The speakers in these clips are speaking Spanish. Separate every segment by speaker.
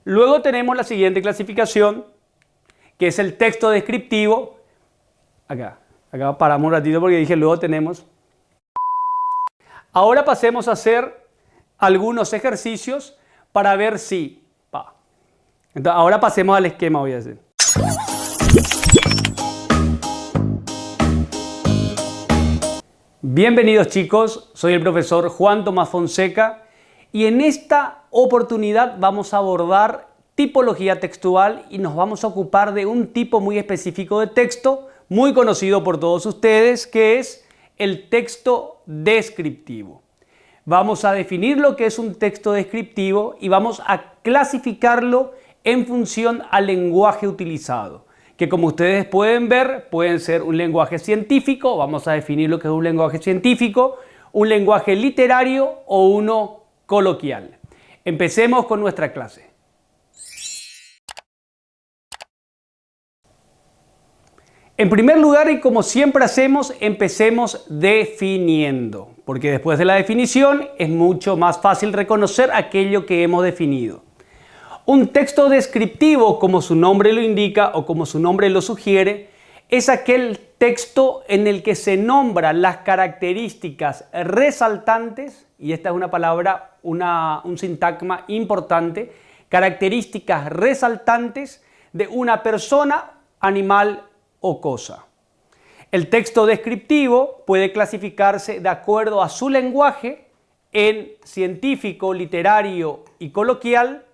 Speaker 1: Luego tenemos la siguiente clasificación, que es el texto descriptivo. Acá paramos un ratito porque dije luego tenemos. Ahora pasemos a hacer algunos ejercicios para ver si. Entonces, ahora pasemos al esquema, voy a hacer. Bienvenidos chicos, soy el profesor Juan Tomás Fonseca y en esta oportunidad vamos a abordar tipología textual y nos vamos a ocupar de un tipo muy específico de texto, muy conocido por todos ustedes, que es el texto descriptivo. Vamos a definir lo que es un texto descriptivo y vamos a clasificarlo en función al lenguaje utilizado, que como ustedes pueden ver, pueden ser un lenguaje científico, vamos a definir lo que es un lenguaje científico, un lenguaje literario o uno coloquial. Empecemos con nuestra clase. En primer lugar, y como siempre hacemos, empecemos definiendo, porque después de la definición es mucho más fácil reconocer aquello que hemos definido. Un texto descriptivo, como su nombre lo indica o como su nombre lo sugiere, es aquel texto en el que se nombran las características resaltantes, y esta es una palabra, un sintagma importante, características resaltantes de una persona, animal o cosa. El texto descriptivo puede clasificarse de acuerdo a su lenguaje en científico, literario y coloquial,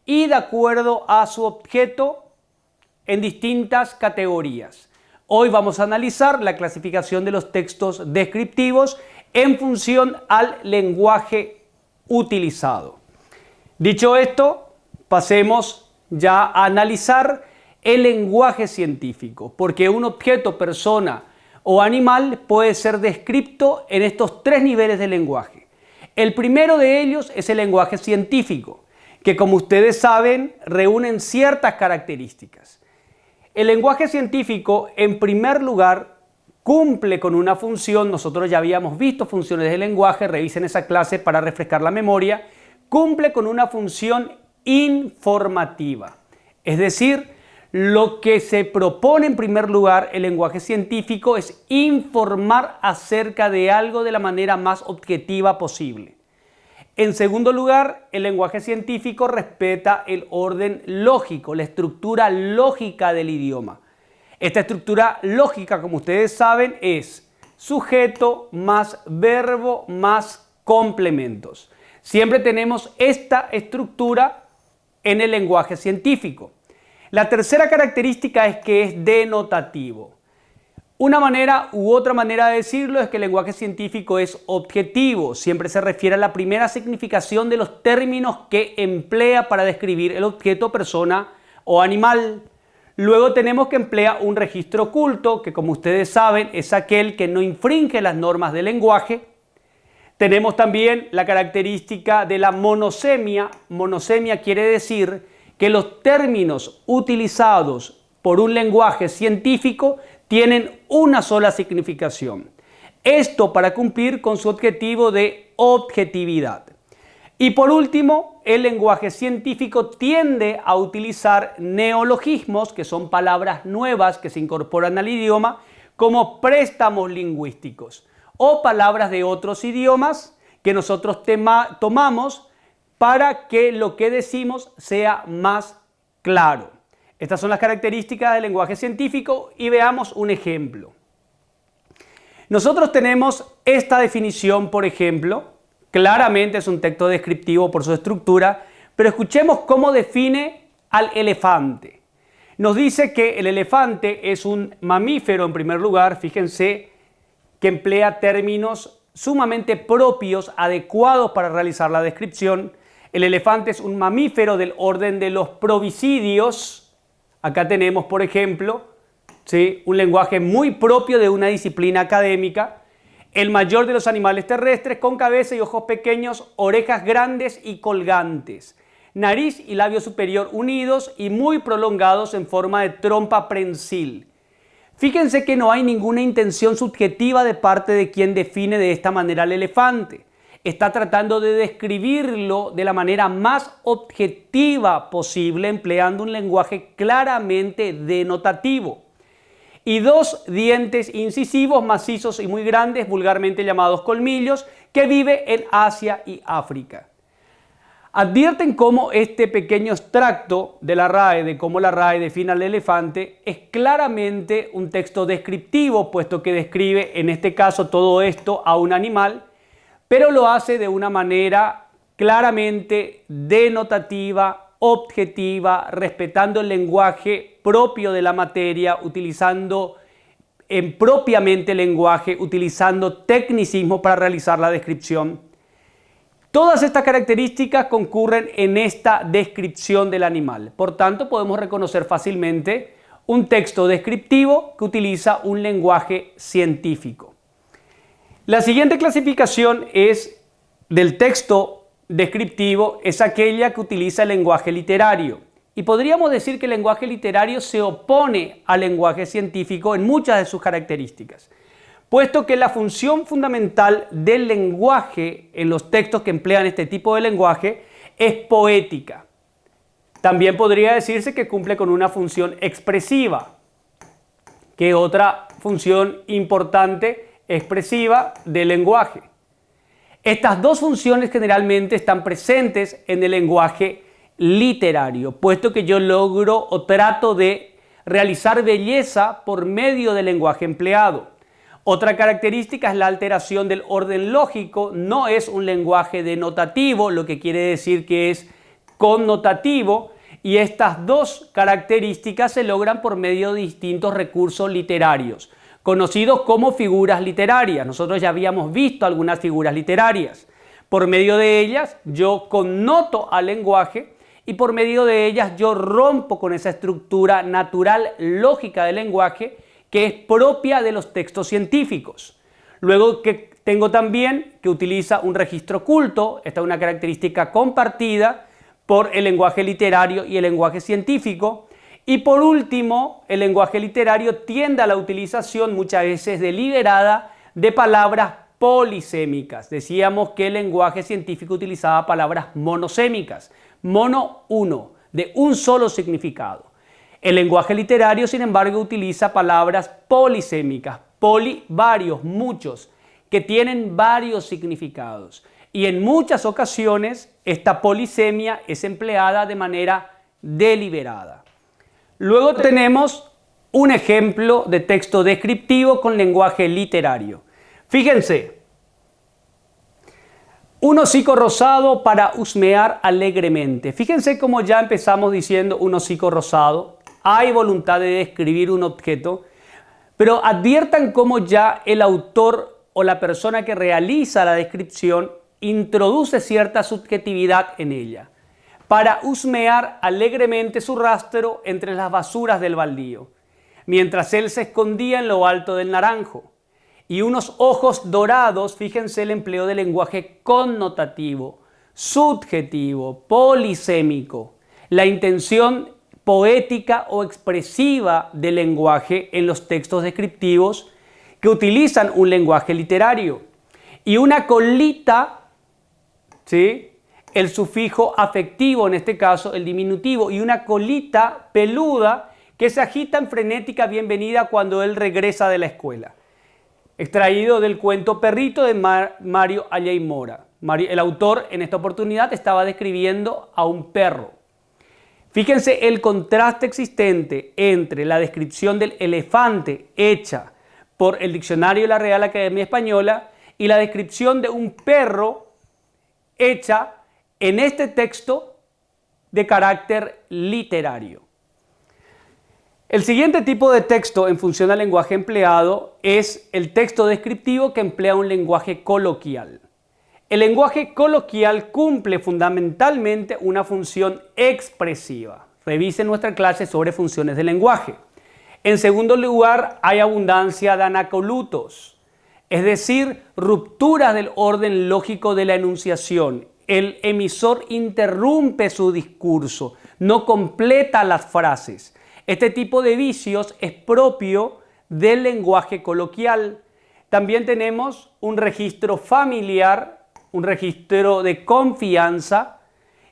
Speaker 1: y de acuerdo a su objeto en distintas categorías. Hoy vamos a analizar la clasificación de los textos descriptivos en función al lenguaje utilizado. Dicho esto, pasemos ya a analizar el lenguaje científico, porque un objeto, persona o animal puede ser descrito en estos tres niveles de lenguaje. El primero de ellos es el lenguaje científico, que como ustedes saben, reúnen ciertas características. El lenguaje científico, en primer lugar, cumple con una función, nosotros ya habíamos visto funciones del lenguaje, revisen esa clase para refrescar la memoria, cumple con una función informativa. Es decir, lo que se propone en primer lugar el lenguaje científico es informar acerca de algo de la manera más objetiva posible. En segundo lugar, el lenguaje científico respeta el orden lógico, la estructura lógica del idioma. Esta estructura lógica, como ustedes saben, es sujeto más verbo más complementos. Siempre tenemos esta estructura en el lenguaje científico. La tercera característica es que es denotativo. Una manera u otra manera de decirlo es que el lenguaje científico es objetivo. Siempre se refiere a la primera significación de los términos que emplea para describir el objeto, persona o animal. Luego tenemos que emplea un registro oculto, que como ustedes saben es aquel que no infringe las normas del lenguaje. Tenemos también la característica de la monosemia. Monosemia quiere decir que los términos utilizados por un lenguaje científico tienen una sola significación. Esto para cumplir con su objetivo de objetividad. Y por último, el lenguaje científico tiende a utilizar neologismos, que son palabras nuevas que se incorporan al idioma, como préstamos lingüísticos o palabras de otros idiomas que nosotros tomamos para que lo que decimos sea más claro. Estas son las características del lenguaje científico y veamos un ejemplo. Nosotros tenemos esta definición, por ejemplo, claramente es un texto descriptivo por su estructura, pero escuchemos cómo define al elefante. Nos dice que el elefante es un mamífero en primer lugar, fíjense que emplea términos sumamente propios, adecuados para realizar la descripción. El elefante es un mamífero del orden de los probicidios. Acá tenemos, por ejemplo, ¿sí?, un lenguaje muy propio de una disciplina académica. El mayor de los animales terrestres, con cabeza y ojos pequeños, orejas grandes y colgantes, nariz y labio superior unidos y muy prolongados en forma de trompa prensil. Fíjense que no hay ninguna intención subjetiva de parte de quien define de esta manera al elefante. está tratando de describirlo de la manera más objetiva posible, empleando un lenguaje claramente denotativo. Y dos dientes incisivos macizos y muy grandes, vulgarmente llamados colmillos, que vive en Asia y África. Advierten cómo este pequeño extracto de la RAE, de cómo la RAE define al elefante, es claramente un texto descriptivo, puesto que describe en este caso todo esto a un animal, pero lo hace de una manera claramente denotativa, objetiva, respetando el lenguaje propio de la materia, utilizando propiamente el lenguaje, utilizando tecnicismo para realizar la descripción. Todas estas características concurren en esta descripción del animal. Por tanto, podemos reconocer fácilmente un texto descriptivo que utiliza un lenguaje científico. La siguiente clasificación es del texto descriptivo, es aquella que utiliza el lenguaje literario. Y podríamos decir que el lenguaje literario se opone al lenguaje científico en muchas de sus características, puesto que la función fundamental del lenguaje en los textos que emplean este tipo de lenguaje es poética. También podría decirse que cumple con una función expresiva, que es otra función importante expresiva del lenguaje. Estas dos funciones generalmente están presentes en el lenguaje literario, puesto que yo logro o trato de realizar belleza por medio del lenguaje empleado. Otra característica es la alteración del orden lógico. No es un lenguaje denotativo, lo que quiere decir que es connotativo, y estas dos características se logran por medio de distintos recursos literarios, conocidos como figuras literarias. Nosotros ya habíamos visto algunas figuras literarias. Por medio de ellas yo connoto al lenguaje y por medio de ellas yo rompo con esa estructura natural lógica del lenguaje que es propia de los textos científicos. Luego que tengo también que utiliza un registro culto. Esta es una característica compartida por el lenguaje literario y el lenguaje científico. Y por último, el lenguaje literario tiende a la utilización muchas veces deliberada de palabras polisémicas. Decíamos que el lenguaje científico utilizaba palabras monosémicas, mono, uno, de un solo significado. El lenguaje literario, sin embargo, utiliza palabras polisémicas, poli, varios, muchos, que tienen varios significados. Y en muchas ocasiones esta polisemia es empleada de manera deliberada. Luego tenemos un ejemplo de texto descriptivo con lenguaje literario. Fíjense, un hocico rosado para husmear alegremente. Fíjense cómo ya empezamos diciendo un hocico rosado. Hay voluntad de describir un objeto, pero adviertan cómo ya el autor o la persona que realiza la descripción introduce cierta subjetividad en ella, para husmear alegremente su rastro entre las basuras del baldío, mientras él se escondía en lo alto del naranjo. Y unos ojos dorados, fíjense el empleo del lenguaje connotativo, subjetivo, polisémico, la intención poética o expresiva del lenguaje en los textos descriptivos que utilizan un lenguaje literario. Y una colita, ¿sí?, el sufijo afectivo, en este caso el diminutivo, y una colita peluda que se agita en frenética bienvenida cuando él regresa de la escuela. Extraído del cuento Perrito de Mario Alley Mora. El autor en esta oportunidad estaba describiendo a un perro. Fíjense el contraste existente entre la descripción del elefante hecha por el diccionario de la Real Academia Española y la descripción de un perro hecha en este texto de carácter literario. El siguiente tipo de texto en función al lenguaje empleado es el texto descriptivo que emplea un lenguaje coloquial. El lenguaje coloquial cumple fundamentalmente una función expresiva. Revisen nuestra clase sobre funciones del lenguaje. En segundo lugar, hay abundancia de anacolutos, es decir, rupturas del orden lógico de la enunciación. El emisor interrumpe su discurso, no completa las frases. Este tipo de vicios es propio del lenguaje coloquial. También tenemos un registro familiar un registro de confianza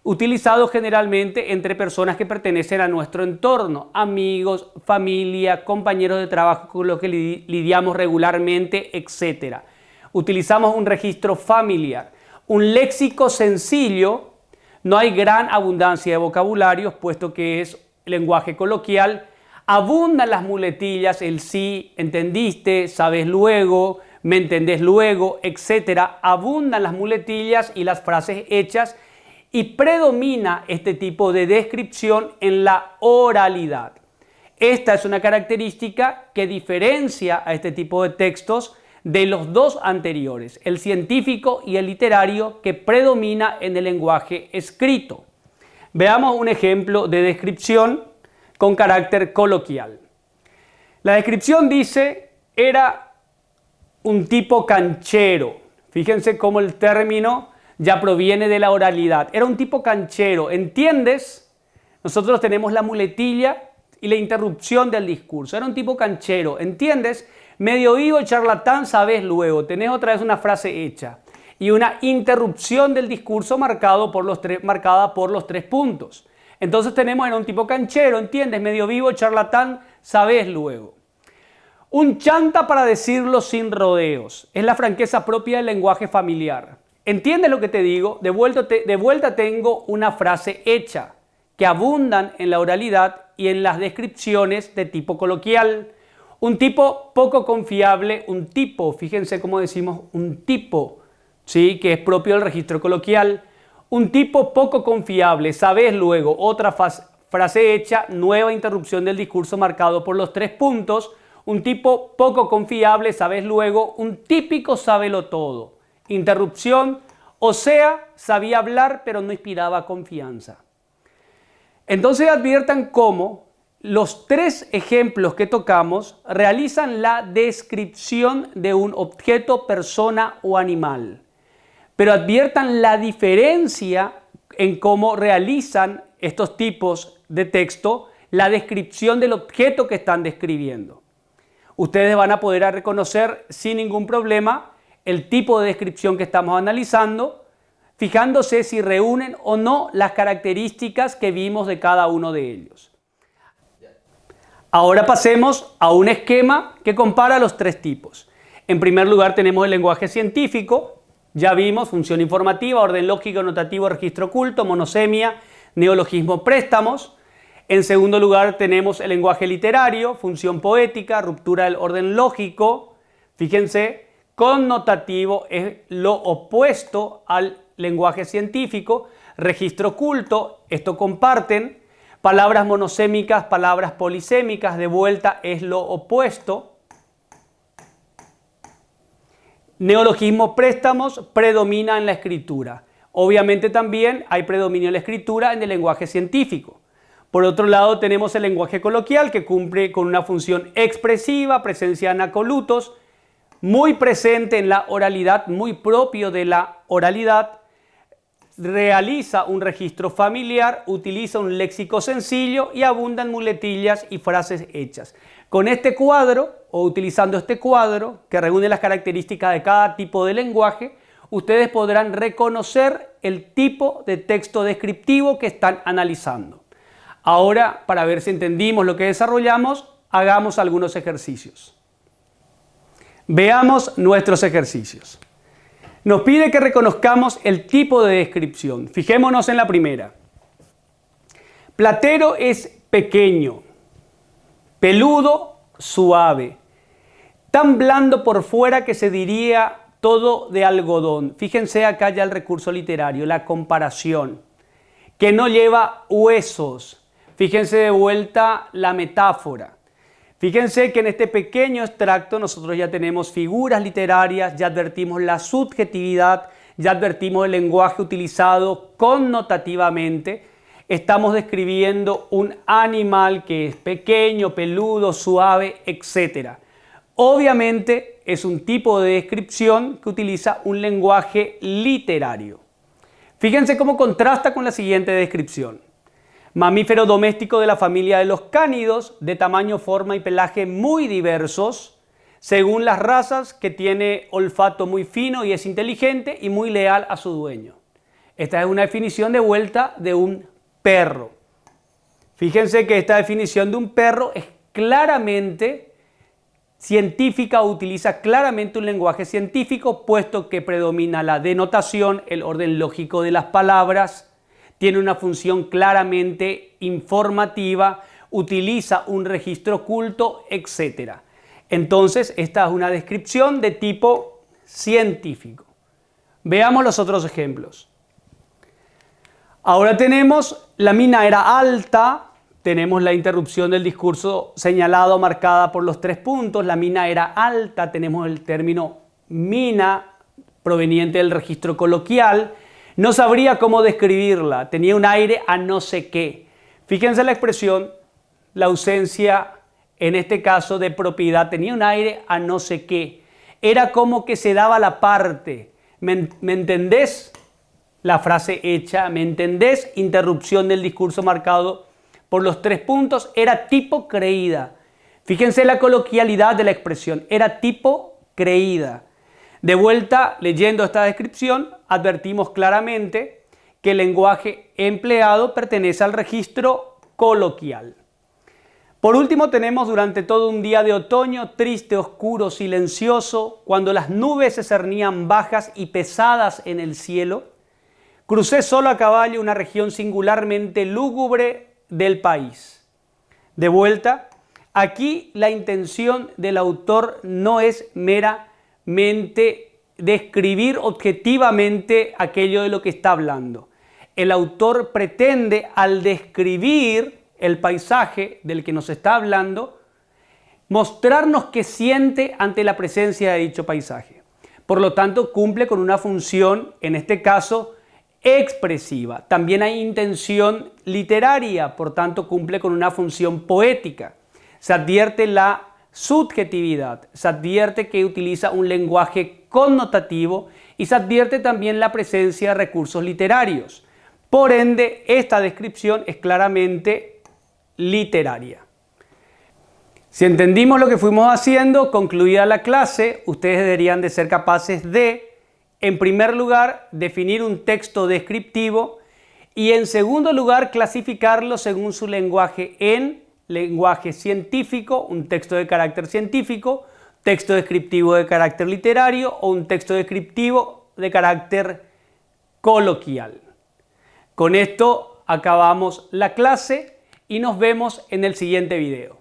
Speaker 1: utilizado generalmente entre personas que pertenecen a nuestro entorno, amigos, familia, compañeros de trabajo con los que lidiamos regularmente, etc. Utilizamos un registro familiar. Un léxico sencillo, no hay gran abundancia de vocabularios, puesto que es lenguaje coloquial. Abundan las muletillas, el sí, entendiste, sabes luego, me entendés luego, etc. Abundan las muletillas y las frases hechas y predomina este tipo de descripción en la oralidad. Esta es una característica que diferencia a este tipo de textos de los dos anteriores, el científico y el literario, que predomina en el lenguaje escrito. Veamos un ejemplo de descripción con carácter coloquial. La descripción dice, era un tipo canchero. Fíjense cómo el término ya proviene de la oralidad. Era un tipo canchero. ¿Entiendes? Nosotros tenemos la muletilla y la interrupción del discurso. Era un tipo canchero. ¿Entiendes? Medio vivo, charlatán, sabes luego. Tenés otra vez una frase hecha. Y una interrupción del discurso marcada por los tres puntos. Entonces tenemos, era un tipo canchero. ¿Entiendes? Medio vivo, charlatán, sabes luego. Un chanta para decirlo sin rodeos. Es la franqueza propia del lenguaje familiar. ¿Entiendes lo que te digo? De vuelta tengo una frase hecha que abundan en la oralidad y en las descripciones de tipo coloquial. Un tipo poco confiable, un tipo, fíjense cómo decimos un tipo, ¿sí? Que es propio del registro coloquial. Un tipo poco confiable, sabes luego, otra frase hecha, nueva interrupción del discurso marcado por los tres puntos. Un tipo poco confiable, sabes luego, un típico sábelo todo. Interrupción, o sea, sabía hablar pero no inspiraba confianza. Entonces adviertan cómo los tres ejemplos que tocamos realizan la descripción de un objeto, persona o animal. Pero adviertan la diferencia en cómo realizan estos tipos de texto la descripción del objeto que están describiendo. Ustedes van a poder reconocer sin ningún problema el tipo de descripción que estamos analizando, fijándose si reúnen o no las características que vimos de cada uno de ellos. Ahora pasemos a un esquema que compara los tres tipos. En primer lugar tenemos el lenguaje científico, ya vimos función informativa, orden lógico, notativo, registro oculto, monosemia, neologismo, préstamos. En segundo lugar tenemos el lenguaje literario, función poética, ruptura del orden lógico. Fíjense, connotativo es lo opuesto al lenguaje científico. Registro oculto, esto comparten. Palabras monosémicas, palabras polisémicas, de vuelta es lo opuesto. Neologismo, préstamos, predomina en la escritura. Obviamente también hay predominio en la escritura en el lenguaje científico. Por otro lado tenemos el lenguaje coloquial, que cumple con una función expresiva, presencia de anacolutos, muy presente en la oralidad, muy propio de la oralidad, realiza un registro familiar, utiliza un léxico sencillo y abundan muletillas y frases hechas. Con este cuadro, o utilizando este cuadro, que reúne las características de cada tipo de lenguaje, ustedes podrán reconocer el tipo de texto descriptivo que están analizando. Ahora, para ver si entendimos lo que desarrollamos, hagamos algunos ejercicios. Veamos nuestros ejercicios. Nos pide que reconozcamos el tipo de descripción. Fijémonos en la primera. Platero es pequeño, peludo, suave, tan blando por fuera que se diría todo de algodón. Fíjense acá ya el recurso literario, la comparación, que no lleva huesos. Fíjense de vuelta la metáfora. Fíjense que en este pequeño extracto nosotros ya tenemos figuras literarias, ya advertimos la subjetividad, ya advertimos el lenguaje utilizado connotativamente. Estamos describiendo un animal que es pequeño, peludo, suave, etc. Obviamente es un tipo de descripción que utiliza un lenguaje literario. Fíjense cómo contrasta con la siguiente descripción. Mamífero doméstico de la familia de los cánidos, de tamaño, forma y pelaje muy diversos, según las razas, que tiene olfato muy fino y es inteligente y muy leal a su dueño. Esta es una definición de vuelta de un perro. Fíjense que esta definición de un perro es claramente científica, utiliza claramente un lenguaje científico, puesto que predomina la denotación, el orden lógico de las palabras, tiene una función claramente informativa, utiliza un registro oculto, etc. Entonces, esta es una descripción de tipo científico. Veamos los otros ejemplos. Ahora tenemos, la mina era alta, tenemos la interrupción del discurso señalado, marcada por los 3 puntos, la mina era alta, tenemos el término mina, proveniente del registro coloquial, no sabría cómo describirla, tenía un aire a no sé qué. Fíjense la expresión, la ausencia, en este caso de propiedad, tenía un aire a no sé qué. Era como que se daba la parte. ¿Me entendés? La frase hecha, ¿me entendés? Interrupción del discurso marcado por los 3 puntos, era tipo creída. Fíjense la coloquialidad de la expresión, era tipo creída. De vuelta, leyendo esta descripción, advertimos claramente que el lenguaje empleado pertenece al registro coloquial. Por último, tenemos durante todo un día de otoño, triste, oscuro, silencioso, cuando las nubes se cernían bajas y pesadas en el cielo, crucé solo a caballo una región singularmente lúgubre del país. De vuelta, aquí la intención del autor no es meramente describir objetivamente aquello de lo que está hablando. El autor pretende, al describir el paisaje del que nos está hablando, mostrarnos qué siente ante la presencia de dicho paisaje. Por lo tanto, cumple con una función, en este caso, expresiva. También hay intención literaria, por tanto, cumple con una función poética. Se advierte la subjetividad, se advierte que utiliza un lenguaje connotativo y se advierte también la presencia de recursos literarios. Por ende, esta descripción es claramente literaria. Si entendimos lo que fuimos haciendo, concluida la clase, ustedes deberían de ser capaces de, en primer lugar, definir un texto descriptivo y, en segundo lugar, clasificarlo según su lenguaje en lenguaje científico, un texto de carácter científico, texto descriptivo de carácter literario o un texto descriptivo de carácter coloquial. Con esto acabamos la clase y nos vemos en el siguiente video.